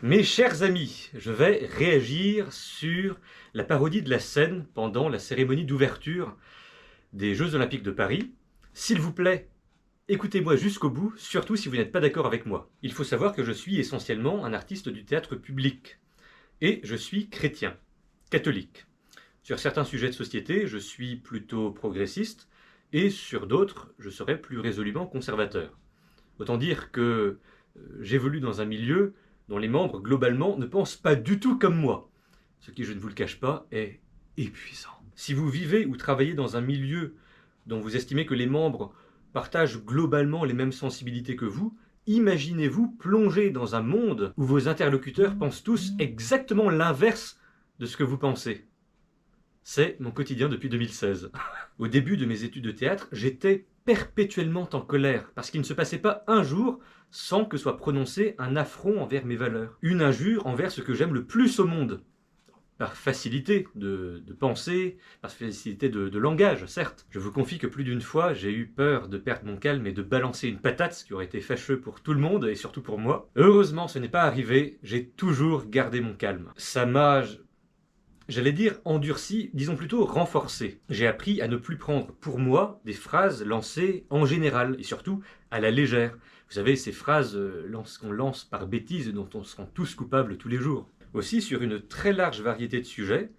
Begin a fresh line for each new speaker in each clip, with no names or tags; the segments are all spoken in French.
Mes chers amis, je vais réagir sur la parodie de la scène pendant la cérémonie d'ouverture des Jeux Olympiques de Paris. S'il vous plaît, écoutez-moi jusqu'au bout, surtout si vous n'êtes pas d'accord avec moi. Il faut savoir que je suis essentiellement un artiste du théâtre public et je suis chrétien, catholique. Sur certains sujets de société, je suis plutôt progressiste et sur d'autres, je serai plus résolument conservateur. Autant dire que j'évolue dans un milieu dont les membres, globalement, ne pensent pas du tout comme moi. Ce qui, je ne vous le cache pas, est épuisant. Si vous vivez ou travaillez dans un milieu dont vous estimez que les membres partagent globalement les mêmes sensibilités que vous, imaginez-vous plonger dans un monde où vos interlocuteurs pensent tous exactement l'inverse de ce que vous pensez. C'est mon quotidien depuis 2016. Au début de mes études de théâtre, j'étais perpétuellement en colère, parce qu'il ne se passait pas un jour sans que soit prononcé un affront envers mes valeurs. Une injure envers ce que j'aime le plus au monde. Par facilité de pensée, par facilité de langage, certes. Je vous confie que plus d'une fois, j'ai eu peur de perdre mon calme et de balancer une patate, ce qui aurait été fâcheux pour tout le monde, et surtout pour moi. Heureusement, ce n'est pas arrivé, j'ai toujours gardé mon calme. Ça m'a... J'allais dire endurci, disons plutôt renforcé. J'ai appris à ne plus prendre pour moi des phrases lancées en général, et surtout à la légère. Vous savez, ces phrases qu'on lance par bêtise et dont on se rend tous coupables tous les jours. Aussi, sur une très large variété de sujets,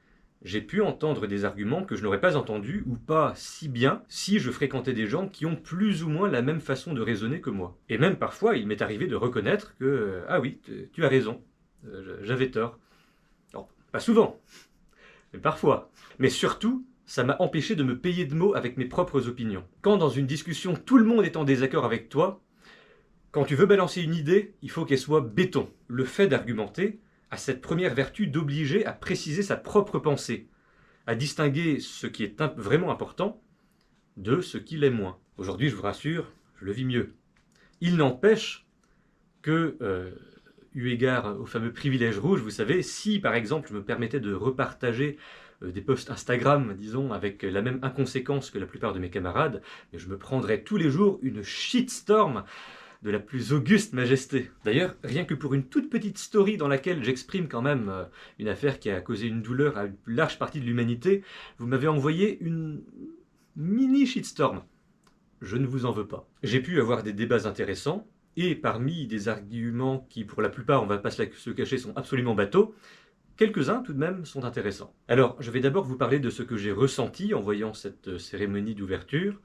j'ai pu entendre des arguments que je n'aurais pas entendus, ou pas si bien, si je fréquentais des gens qui ont plus ou moins la même façon de raisonner que moi. Et même parfois, il m'est arrivé de reconnaître que « Ah oui, tu as raison, j'avais tort ». Alors, pas souvent, mais parfois. Mais surtout, ça m'a empêché de me payer de mots avec mes propres opinions. Quand dans une discussion, tout le monde est en désaccord avec toi, quand tu veux balancer une idée, il faut qu'elle soit béton. Le fait d'argumenter a cette première vertu d'obliger à préciser sa propre pensée, à distinguer ce qui est vraiment important de ce qui l'est moins. Aujourd'hui, je vous rassure, je le vis mieux. Il n'empêche que, eu égard au fameux privilège rouge, vous savez, si par exemple je me permettais de repartager des posts Instagram, disons, avec la même inconséquence que la plupart de mes camarades, je me prendrais tous les jours une shitstorm de la plus auguste majesté. D'ailleurs, rien que pour une toute petite story dans laquelle j'exprime quand même une affaire qui a causé une douleur à une large partie de l'humanité, vous m'avez envoyé une mini shitstorm. Je ne vous en veux pas. J'ai pu avoir des débats intéressants, et parmi des arguments qui, pour la plupart, on va pas se cacher, sont absolument bateaux, quelques-uns, tout de même, sont intéressants. Alors, je vais d'abord vous parler de ce que j'ai ressenti en voyant cette cérémonie d'ouverture,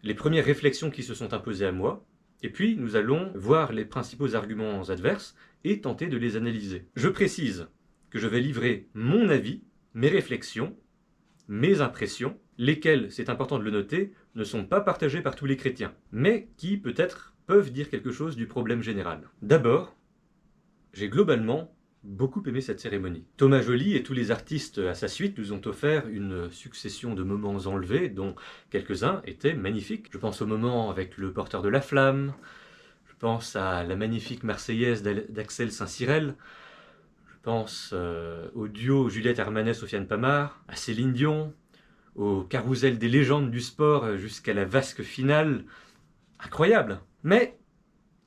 les premières réflexions qui se sont imposées à moi, et puis nous allons voir les principaux arguments adverses et tenter de les analyser. Je précise que je vais livrer mon avis, mes réflexions, mes impressions, lesquelles, c'est important de le noter, ne sont pas partagées par tous les chrétiens, mais qui, peut-être, peuvent dire quelque chose du problème général. D'abord, j'ai globalement beaucoup aimé cette cérémonie. Thomas Joly et tous les artistes à sa suite nous ont offert une succession de moments enlevés, dont quelques-uns étaient magnifiques. Je pense au moment avec le porteur de la flamme, je pense à la magnifique Marseillaise d'Axel Saint-Cyrel, je pense au duo Juliette Armanet-Sofiane Pamart, à Céline Dion, au carrousel des légendes du sport jusqu'à la vasque finale. Incroyable! Mais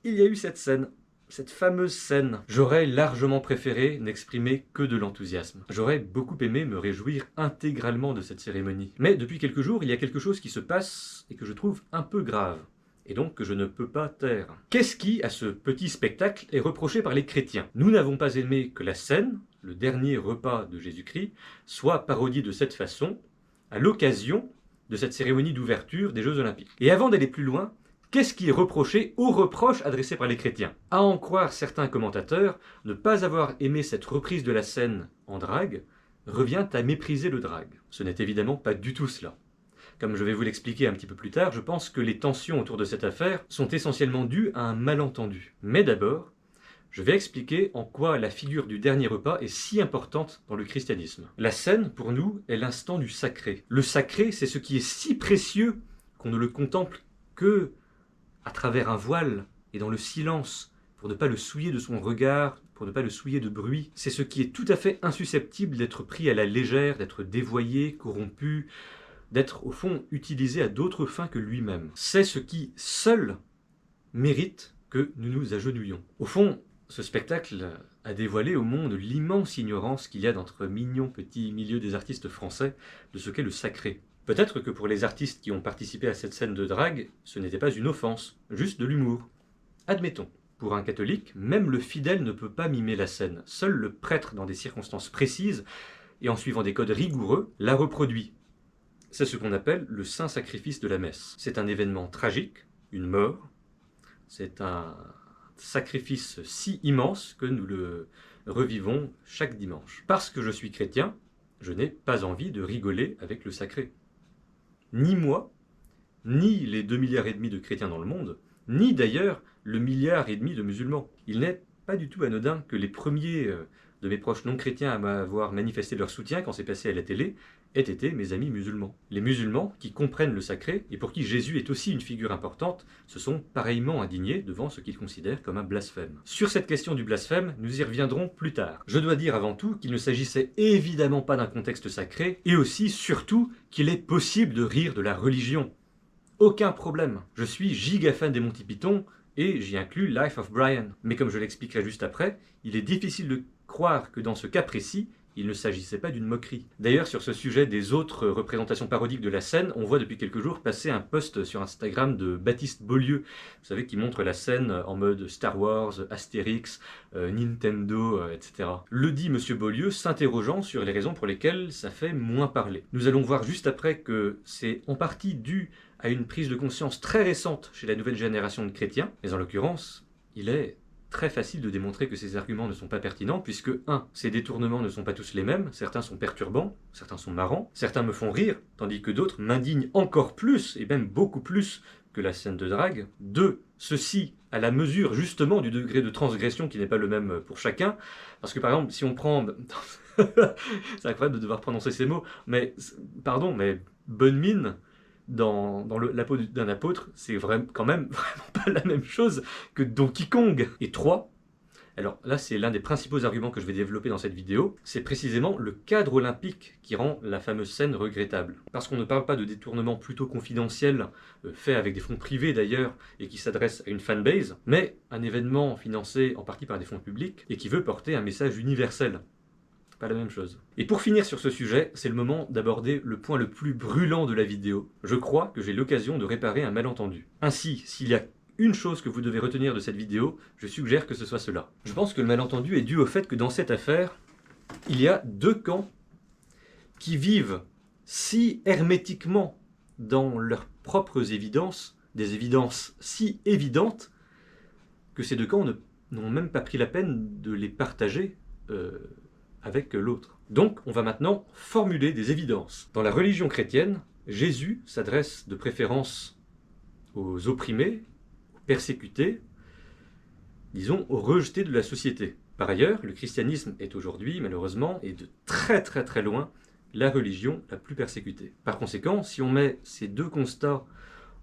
il y a eu cette scène. Cette fameuse scène, j'aurais largement préféré n'exprimer que de l'enthousiasme. J'aurais beaucoup aimé me réjouir intégralement de cette cérémonie. Mais depuis quelques jours, il y a quelque chose qui se passe et que je trouve un peu grave. Et donc que je ne peux pas taire. Qu'est-ce qui, à ce petit spectacle, est reproché par les chrétiens? Nous n'avons pas aimé que la scène, le dernier repas de Jésus-Christ, soit parodiée de cette façon, à l'occasion de cette cérémonie d'ouverture des Jeux Olympiques. Et avant d'aller plus loin, qu'est-ce qui est reproché aux reproches adressés par les chrétiens? À en croire certains commentateurs, ne pas avoir aimé cette reprise de la scène en drague revient à mépriser le drague. Ce n'est évidemment pas du tout cela. Comme je vais vous l'expliquer un petit peu plus tard, je pense que les tensions autour de cette affaire sont essentiellement dues à un malentendu. Mais d'abord, je vais expliquer en quoi la figure du dernier repas est si importante dans le christianisme. La scène, pour nous, est l'instant du sacré. Le sacré, c'est ce qui est si précieux qu'on ne le contemple que à travers un voile et dans le silence, pour ne pas le souiller de son regard, pour ne pas le souiller de bruit. C'est ce qui est tout à fait insusceptible d'être pris à la légère, d'être dévoyé, corrompu, d'être au fond utilisé à d'autres fins que lui-même. C'est ce qui, seul, mérite que nous nous agenouillons. Au fond, ce spectacle à dévoiler au monde l'immense ignorance qu'il y a d'entre mignon petit milieu des artistes français de ce qu'est le sacré. Peut-être que pour les artistes qui ont participé à cette scène de drague, ce n'était pas une offense, juste de l'humour. Admettons. Pour un catholique, même le fidèle ne peut pas mimer la scène. Seul le prêtre, dans des circonstances précises et en suivant des codes rigoureux, la reproduit. C'est ce qu'on appelle le saint sacrifice de la messe. C'est un événement tragique, une mort. C'est un sacrifice si immense que nous le revivons chaque dimanche. Parce que je suis chrétien, je n'ai pas envie de rigoler avec le sacré. Ni moi, ni les 2,5 milliards de chrétiens dans le monde, ni d'ailleurs le 1,5 milliard de musulmans. Il n'est pas du tout anodin que les premiers de mes proches non chrétiens à m'avoir manifesté leur soutien quand c'est passé à la télé aient été mes amis musulmans. Les musulmans qui comprennent le sacré et pour qui Jésus est aussi une figure importante se sont pareillement indignés devant ce qu'ils considèrent comme un blasphème. Sur cette question du blasphème, nous y reviendrons plus tard. Je dois dire avant tout qu'il ne s'agissait évidemment pas d'un contexte sacré et aussi, surtout, qu'il est possible de rire de la religion. Aucun problème. Je suis giga fan des Monty Python et j'y inclus Life of Brian. Mais comme je l'expliquerai juste après, il est difficile de croire que dans ce cas précis, il ne s'agissait pas d'une moquerie. D'ailleurs, sur ce sujet des autres représentations parodiques de la scène, on voit depuis quelques jours passer un post sur Instagram de Baptiste Beaulieu, vous savez, qui montre la scène en mode Star Wars, Astérix, Nintendo, etc. Le dit Monsieur Beaulieu, s'interrogeant sur les raisons pour lesquelles ça fait moins parler. Nous allons voir juste après que c'est en partie dû à une prise de conscience très récente chez la nouvelle génération de chrétiens, mais en l'occurrence, il est très facile de démontrer que ces arguments ne sont pas pertinents, puisque 1. Ces détournements ne sont pas tous les mêmes, certains sont perturbants, certains sont marrants, certains me font rire, tandis que d'autres m'indignent encore plus, et même beaucoup plus, que la scène de drague. 2. Ceci à la mesure justement du degré de transgression qui n'est pas le même pour chacun, parce que par exemple, si on prend... c'est incroyable de devoir prononcer ces mots, mais, pardon, mais bonne mine, dans la peau d'un apôtre, c'est quand même vraiment pas la même chose que Donkey Kong. Et 3, alors là c'est l'un des principaux arguments que je vais développer dans cette vidéo, c'est précisément le cadre olympique qui rend la fameuse scène regrettable. Parce qu'on ne parle pas de détournement plutôt confidentiel, fait avec des fonds privés d'ailleurs, et qui s'adresse à une fanbase, mais un événement financé en partie par des fonds publics, et qui veut porter un message universel. Pas la même chose. Et pour finir sur ce sujet, c'est le moment d'aborder le point le plus brûlant de la vidéo. Je crois que j'ai l'occasion de réparer un malentendu. Ainsi, s'il y a une chose que vous devez retenir de cette vidéo, je suggère que ce soit cela. Je pense que le malentendu est dû au fait que dans cette affaire, il y a deux camps qui vivent si hermétiquement dans leurs propres évidences, des évidences si évidentes, que ces deux camps n'ont même pas pris la peine de les partager avec l'autre. Donc, on va maintenant formuler des évidences. Dans la religion chrétienne, Jésus s'adresse de préférence aux opprimés, aux persécutés, disons aux rejetés de la société. Par ailleurs, le christianisme est aujourd'hui, malheureusement, et de très très très loin, la religion la plus persécutée. Par conséquent, si on met ces deux constats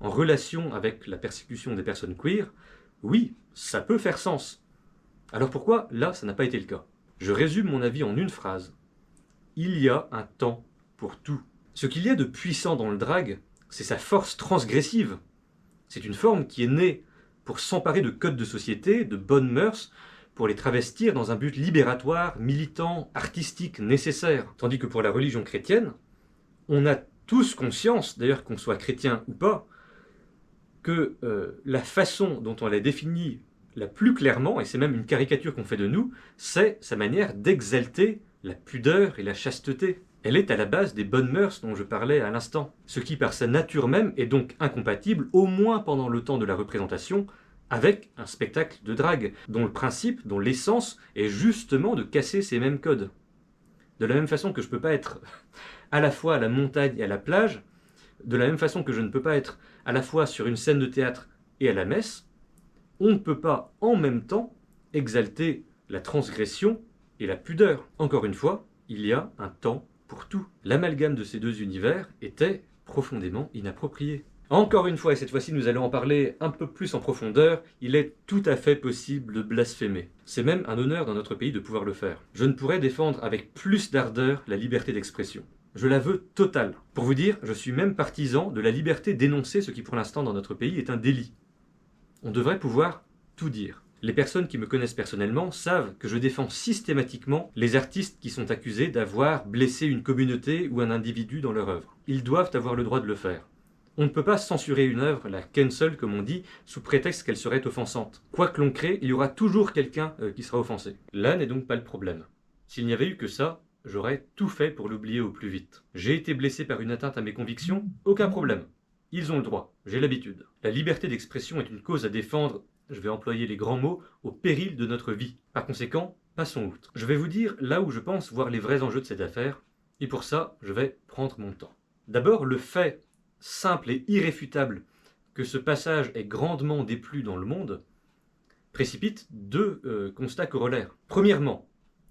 en relation avec la persécution des personnes queer, oui, ça peut faire sens. Alors pourquoi, là, ça n'a pas été le cas ? Je résume mon avis en une phrase. Il y a un temps pour tout. Ce qu'il y a de puissant dans le drag, c'est sa force transgressive. C'est une forme qui est née pour s'emparer de codes de société, de bonnes mœurs, pour les travestir dans un but libératoire, militant, artistique, nécessaire. Tandis que pour la religion chrétienne, on a tous conscience, d'ailleurs qu'on soit chrétien ou pas, que la façon dont on l'a définie la plus clairement, et c'est même une caricature qu'on fait de nous, c'est sa manière d'exalter la pudeur et la chasteté. Elle est à la base des bonnes mœurs dont je parlais à l'instant, ce qui par sa nature même est donc incompatible, au moins pendant le temps de la représentation, avec un spectacle de drague, dont le principe, dont l'essence est justement de casser ces mêmes codes. De la même façon que je ne peux pas être à la fois à la montagne et à la plage, de la même façon que je ne peux pas être à la fois sur une scène de théâtre et à la messe, on ne peut pas en même temps exalter la transgression et la pudeur. Encore une fois, il y a un temps pour tout. L'amalgame de ces deux univers était profondément inapproprié. Encore une fois, et cette fois-ci nous allons en parler un peu plus en profondeur, il est tout à fait possible de blasphémer. C'est même un honneur dans notre pays de pouvoir le faire. Je ne pourrais défendre avec plus d'ardeur la liberté d'expression. Je la veux totale. Pour vous dire, je suis même partisan de la liberté d'énoncer ce qui pour l'instant dans notre pays est un délit. On devrait pouvoir tout dire. Les personnes qui me connaissent personnellement savent que je défends systématiquement les artistes qui sont accusés d'avoir blessé une communauté ou un individu dans leur œuvre. Ils doivent avoir le droit de le faire. On ne peut pas censurer une œuvre, la cancel comme on dit, sous prétexte qu'elle serait offensante. Quoi que l'on crée, il y aura toujours quelqu'un qui sera offensé. Là n'est donc pas le problème. S'il n'y avait eu que ça, j'aurais tout fait pour l'oublier au plus vite. J'ai été blessé par une atteinte à mes convictions, aucun problème. Ils ont le droit, j'ai l'habitude. La liberté d'expression est une cause à défendre, je vais employer les grands mots, au péril de notre vie. Par conséquent, passons outre. Je vais vous dire là où je pense voir les vrais enjeux de cette affaire, et pour ça, je vais prendre mon temps. D'abord, le fait simple et irréfutable que ce passage est grandement déplu dans le monde précipite deux constats corollaires. Premièrement,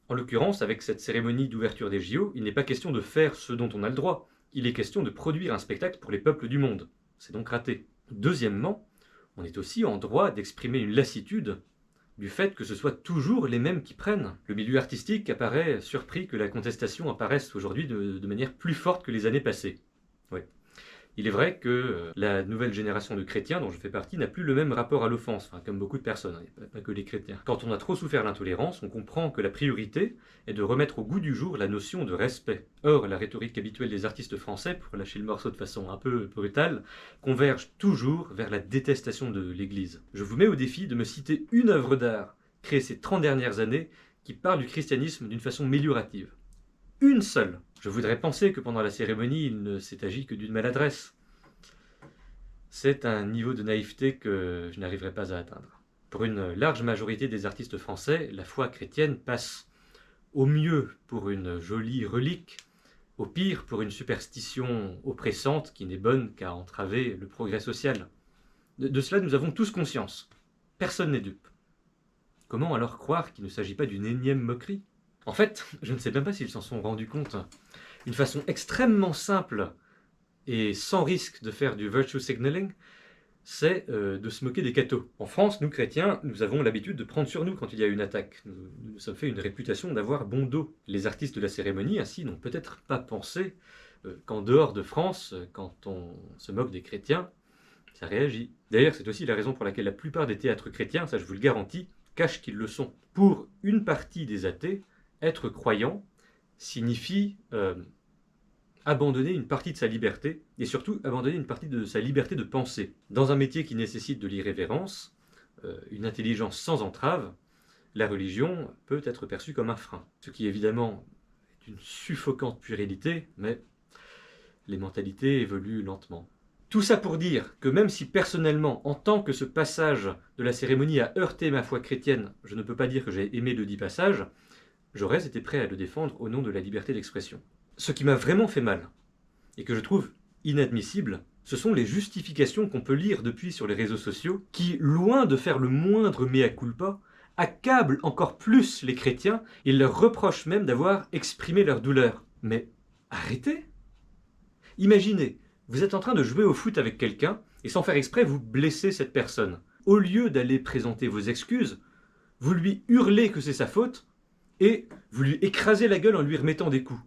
en l'occurrence, avec cette cérémonie d'ouverture des JO, il n'est pas question de faire ce dont on a le droit. Il est question de produire un spectacle pour les peuples du monde. C'est donc raté. Deuxièmement, on est aussi en droit d'exprimer une lassitude du fait que ce soit toujours les mêmes qui prennent. Le milieu artistique apparaît surpris que la contestation apparaisse aujourd'hui de manière plus forte que les années passées. Oui. Il est vrai que la nouvelle génération de chrétiens dont je fais partie n'a plus le même rapport à l'offense, comme beaucoup de personnes, pas que les chrétiens. Quand on a trop souffert l'intolérance, on comprend que la priorité est de remettre au goût du jour la notion de respect. Or, la rhétorique habituelle des artistes français, pour lâcher le morceau de façon un peu brutale, converge toujours vers la détestation de l'Église. Je vous mets au défi de me citer une œuvre d'art créée ces 30 dernières années qui parle du christianisme d'une façon méliorative. Une seule. Je voudrais penser que pendant la cérémonie, il ne s'est agi que d'une maladresse. C'est un niveau de naïveté que je n'arriverai pas à atteindre. Pour une large majorité des artistes français, la foi chrétienne passe au mieux pour une jolie relique, au pire pour une superstition oppressante qui n'est bonne qu'à entraver le progrès social. De cela, nous avons tous conscience. Personne n'est dupe. Comment alors croire qu'il ne s'agit pas d'une énième moquerie ? En fait, je ne sais même pas s'ils s'en sont rendus compte. Une façon extrêmement simple et sans risque de faire du virtue signaling, c'est de se moquer des cathos. En France, nous chrétiens, nous avons l'habitude de prendre sur nous quand il y a une attaque. Nous nous sommes fait une réputation d'avoir bon dos. Les artistes de la cérémonie, ainsi, n'ont peut-être pas pensé qu'en dehors de France, quand on se moque des chrétiens, ça réagit. D'ailleurs, c'est aussi la raison pour laquelle la plupart des théâtres chrétiens, ça je vous le garantis, cachent qu'ils le sont. Pour une partie des athées, être croyant signifie abandonner une partie de sa liberté, et surtout abandonner une partie de sa liberté de penser. Dans un métier qui nécessite de l'irrévérence, une intelligence sans entrave, la religion peut être perçue comme un frein. Ce qui évidemment est une suffocante puérilité, mais les mentalités évoluent lentement. Tout ça pour dire que même si personnellement, en tant que ce passage de la cérémonie a heurté ma foi chrétienne, je ne peux pas dire que j'ai aimé le dit passage, j'aurais été prêt à le défendre au nom de la liberté d'expression. Ce qui m'a vraiment fait mal, et que je trouve inadmissible, ce sont les justifications qu'on peut lire depuis sur les réseaux sociaux, qui, loin de faire le moindre mea culpa, accablent encore plus les chrétiens et leur reprochent même d'avoir exprimé leur douleur. Mais arrêtez! Imaginez, vous êtes en train de jouer au foot avec quelqu'un, et sans faire exprès, vous blessez cette personne. Au lieu d'aller présenter vos excuses, vous lui hurlez que c'est sa faute, et vous lui écrasez la gueule en lui remettant des coups.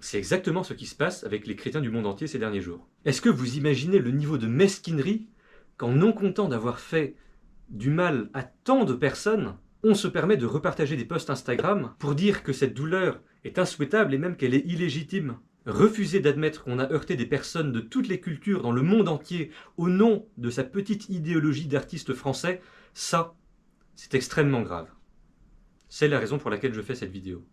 C'est exactement ce qui se passe avec les chrétiens du monde entier ces derniers jours. Est-ce que vous imaginez le niveau de mesquinerie quand, non content d'avoir fait du mal à tant de personnes, on se permet de repartager des posts Instagram pour dire que cette douleur est insouhaitable et même qu'elle est illégitime? Refuser d'admettre qu'on a heurté des personnes de toutes les cultures dans le monde entier au nom de sa petite idéologie d'artiste français, ça, c'est extrêmement grave. C'est la raison pour laquelle je fais cette vidéo.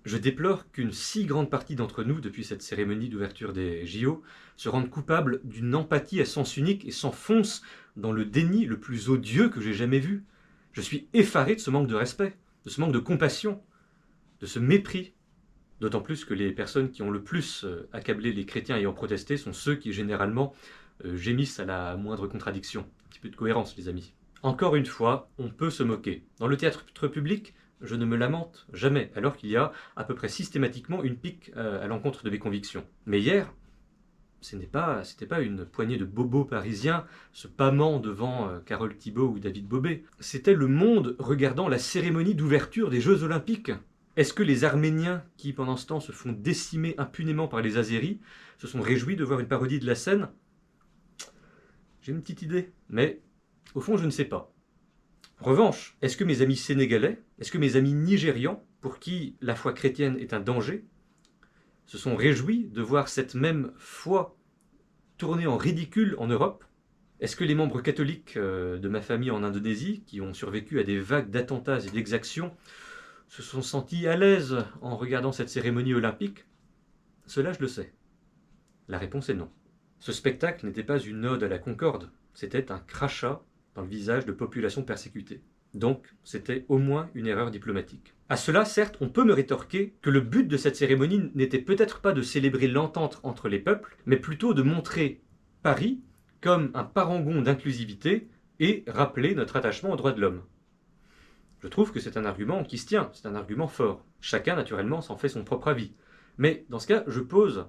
Je déplore qu'une si grande partie d'entre nous, depuis cette cérémonie d'ouverture des JO, se rendent coupables d'une empathie à sens unique et s'enfoncent dans le déni le plus odieux que j'ai jamais vu. Je suis effaré de ce manque de respect, de ce manque de compassion, de ce mépris. D'autant plus que les personnes qui ont le plus accablé les chrétiens ayant protesté sont ceux qui, généralement, gémissent à la moindre contradiction. Un petit peu de cohérence, les amis. Encore une fois, on peut se moquer. Dans le théâtre public, je ne me lamente jamais, alors qu'il y a à peu près systématiquement une pique à l'encontre de mes convictions. Mais hier, c'était pas une poignée de bobos parisiens se pâmant devant Carole Thibault ou David Bobet. C'était le monde regardant la cérémonie d'ouverture des Jeux Olympiques. Est-ce que les Arméniens, qui pendant ce temps se font décimer impunément par les Azéris, se sont réjouis de voir une parodie de la scène? J'ai une petite idée, mais au fond je ne sais pas. En revanche, est-ce que mes amis sénégalais, est-ce que mes amis nigérians, pour qui la foi chrétienne est un danger, se sont réjouis de voir cette même foi tournée en ridicule en Europe? Est-ce que les membres catholiques de ma famille en Indonésie, qui ont survécu à des vagues d'attentats et d'exactions, se sont sentis à l'aise en regardant cette cérémonie olympique? Cela, je le sais. La réponse est non. Ce spectacle n'était pas une ode à la concorde, c'était un crachat dans le visage de populations persécutées. Donc, c'était au moins une erreur diplomatique. À cela, certes, on peut me rétorquer que le but de cette cérémonie n'était peut-être pas de célébrer l'entente entre les peuples, mais plutôt de montrer Paris comme un parangon d'inclusivité et rappeler notre attachement aux droits de l'homme. Je trouve que c'est un argument qui se tient, c'est un argument fort. Chacun, naturellement, s'en fait son propre avis. Mais dans ce cas, je pose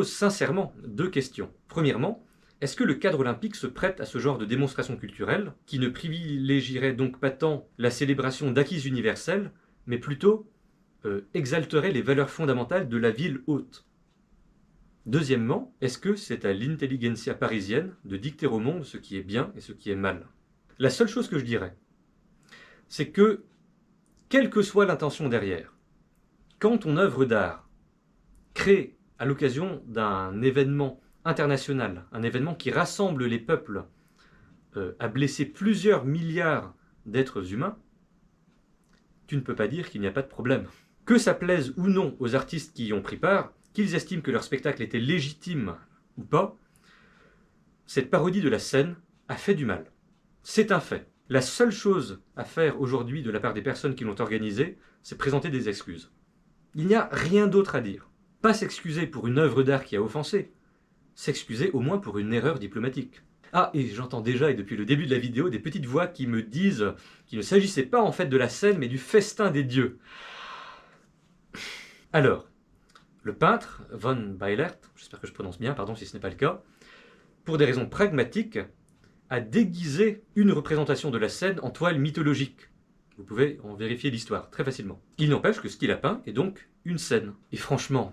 sincèrement 2 questions. Premièrement, est-ce que le cadre olympique se prête à ce genre de démonstration culturelle, qui ne privilégierait donc pas tant la célébration d'acquis universels, mais plutôt exalterait les valeurs fondamentales de la ville haute? Deuxièmement, est-ce que c'est à l'intelligentsia parisienne de dicter au monde ce qui est bien et ce qui est mal? La seule chose que je dirais, c'est que, quelle que soit l'intention derrière, quand ton œuvre d'art crée, à l'occasion d'un événement international, un événement qui rassemble les peuples, a blessé plusieurs milliards d'êtres humains, tu ne peux pas dire qu'il n'y a pas de problème. Que ça plaise ou non aux artistes qui y ont pris part, qu'ils estiment que leur spectacle était légitime ou pas, cette parodie de la scène a fait du mal. C'est un fait. La seule chose à faire aujourd'hui de la part des personnes qui l'ont organisé, c'est présenter des excuses. Il n'y a rien d'autre à dire. Pas s'excuser pour une œuvre d'art qui a offensé, s'excuser au moins pour une erreur diplomatique. Ah, et j'entends déjà, et depuis le début de la vidéo, des petites voix qui me disent qu'il ne s'agissait pas en fait de la scène, mais du festin des dieux. Alors, le peintre, von Beilert, j'espère que je prononce bien, pardon si ce n'est pas le cas, pour des raisons pragmatiques, a déguisé une représentation de la scène en toile mythologique. Vous pouvez en vérifier l'histoire très facilement. Il n'empêche que ce qu'il a peint est donc une scène. Et franchement,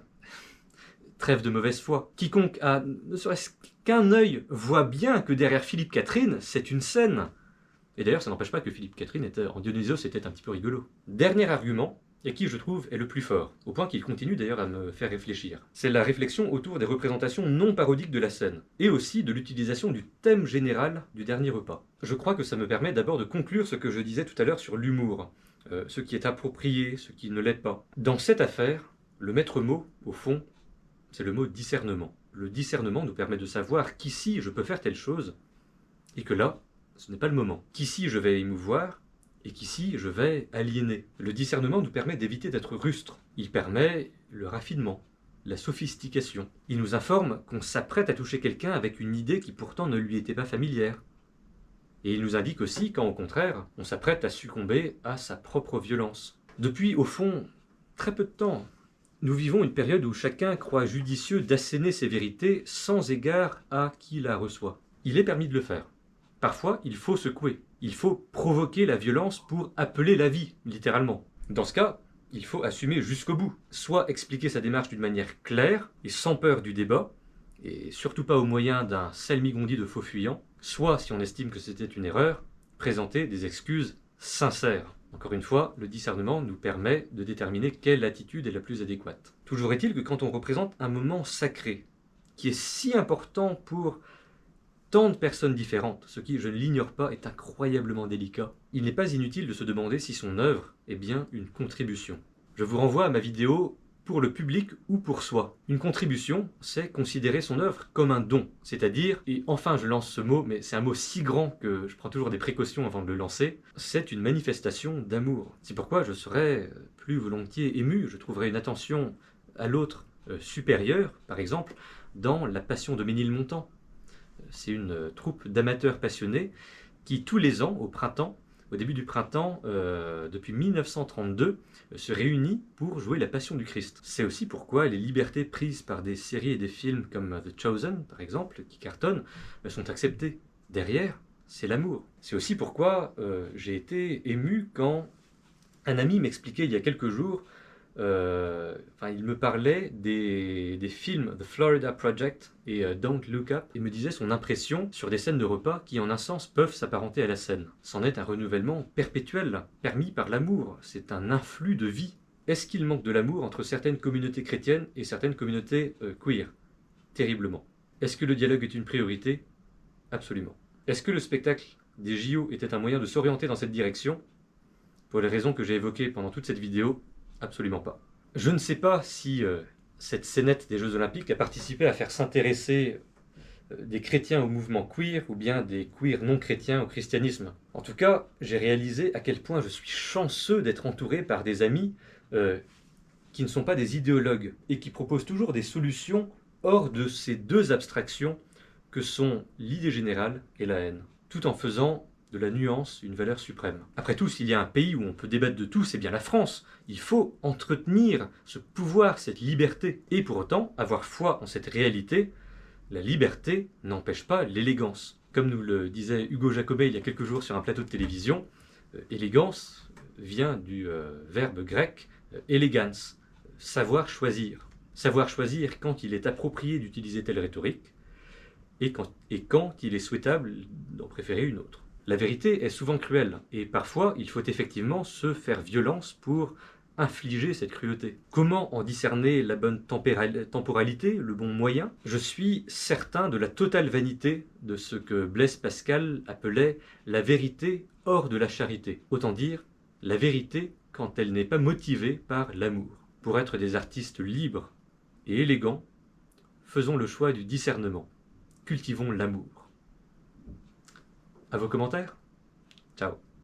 trêve de mauvaise foi. Quiconque a ne serait-ce qu'un œil voit bien que derrière Philippe Catherine, c'est une scène. Et d'ailleurs, ça n'empêche pas que Philippe Catherine était, en Dionysos était un petit peu rigolo. Dernier argument, et qui je trouve est le plus fort, au point qu'il continue d'ailleurs à me faire réfléchir. C'est la réflexion autour des représentations non parodiques de la scène, et aussi de l'utilisation du thème général du dernier repas. Je crois que ça me permet d'abord de conclure ce que je disais tout à l'heure sur l'humour, ce qui est approprié, ce qui ne l'est pas. Dans cette affaire, le maître mot, au fond, c'est le mot discernement. Le discernement nous permet de savoir qu'ici je peux faire telle chose, et que là, ce n'est pas le moment. Qu'ici je vais émouvoir, et qu'ici je vais aliéner. Le discernement nous permet d'éviter d'être rustre. Il permet le raffinement, la sophistication. Il nous informe qu'on s'apprête à toucher quelqu'un avec une idée qui pourtant ne lui était pas familière. Et il nous indique aussi quand, au contraire, on s'apprête à succomber à sa propre violence. Depuis, au fond, très peu de temps, nous vivons une période où chacun croit judicieux d'asséner ses vérités sans égard à qui la reçoit. Il est permis de le faire. Parfois, il faut secouer. Il faut provoquer la violence pour appeler la vie, littéralement. Dans ce cas, il faut assumer jusqu'au bout. Soit expliquer sa démarche d'une manière claire et sans peur du débat, et surtout pas au moyen d'un salmigondi de faux fuyants, soit, si on estime que c'était une erreur, présenter des excuses sincères. Encore une fois, le discernement nous permet de déterminer quelle attitude est la plus adéquate. Toujours est-il que quand on représente un moment sacré, qui est si important pour tant de personnes différentes, ce qui, je ne l'ignore pas, est incroyablement délicat, il n'est pas inutile de se demander si son œuvre est bien une contribution. Je vous renvoie à ma vidéo pour le public ou pour soi. Une contribution, c'est considérer son œuvre comme un don, c'est-à-dire, et enfin je lance ce mot, mais c'est un mot si grand que je prends toujours des précautions avant de le lancer, c'est une manifestation d'amour. C'est pourquoi je serais plus volontiers ému, je trouverais une attention à l'autre supérieure, par exemple, dans La Passion de Ménilmontant. C'est une troupe d'amateurs passionnés qui, tous les ans, au début du printemps, depuis 1932, se réunit pour jouer la Passion du Christ. C'est aussi pourquoi les libertés prises par des séries et des films comme The Chosen, par exemple, qui cartonnent, sont acceptées. Derrière, c'est l'amour. C'est aussi pourquoi j'ai été ému quand un ami m'expliquait il y a quelques jours il me parlait des films The Florida Project et Don't Look Up, et me disait son impression sur des scènes de repas qui en un sens peuvent s'apparenter à la scène. C'en est un renouvellement perpétuel, permis par l'amour, c'est un influx de vie. Est-ce qu'il manque de l'amour entre certaines communautés chrétiennes et certaines communautés queer? Terriblement. Est-ce que le dialogue est une priorité? Absolument. Est-ce que le spectacle des JO était un moyen de s'orienter dans cette direction? Pour les raisons que j'ai évoquées pendant toute cette vidéo, absolument pas. Je ne sais pas si cette scénette des Jeux Olympiques a participé à faire s'intéresser des chrétiens au mouvement queer ou bien des queers non chrétiens au christianisme. En tout cas, j'ai réalisé à quel point je suis chanceux d'être entouré par des amis qui ne sont pas des idéologues et qui proposent toujours des solutions hors de ces deux abstractions que sont l'idée générale et la haine, tout en faisant de la nuance une valeur suprême. Après tout, s'il y a un pays où on peut débattre de tout, c'est bien la France. Il faut entretenir ce pouvoir, cette liberté. Et pour autant, avoir foi en cette réalité, la liberté n'empêche pas l'élégance. Comme nous le disait Hugo Jacobet il y a quelques jours sur un plateau de télévision, élégance vient du verbe grec elegans, savoir choisir. Savoir choisir quand il est approprié d'utiliser telle rhétorique et quand il est souhaitable d'en préférer une autre. La vérité est souvent cruelle et parfois il faut effectivement se faire violence pour infliger cette cruauté. Comment en discerner la bonne temporalité, le bon moyen? Je suis certain de la totale vanité de ce que Blaise Pascal appelait la vérité hors de la charité. Autant dire, la vérité quand elle n'est pas motivée par l'amour. Pour être des artistes libres et élégants, faisons le choix du discernement. Cultivons l'amour. À vos commentaires. Ciao.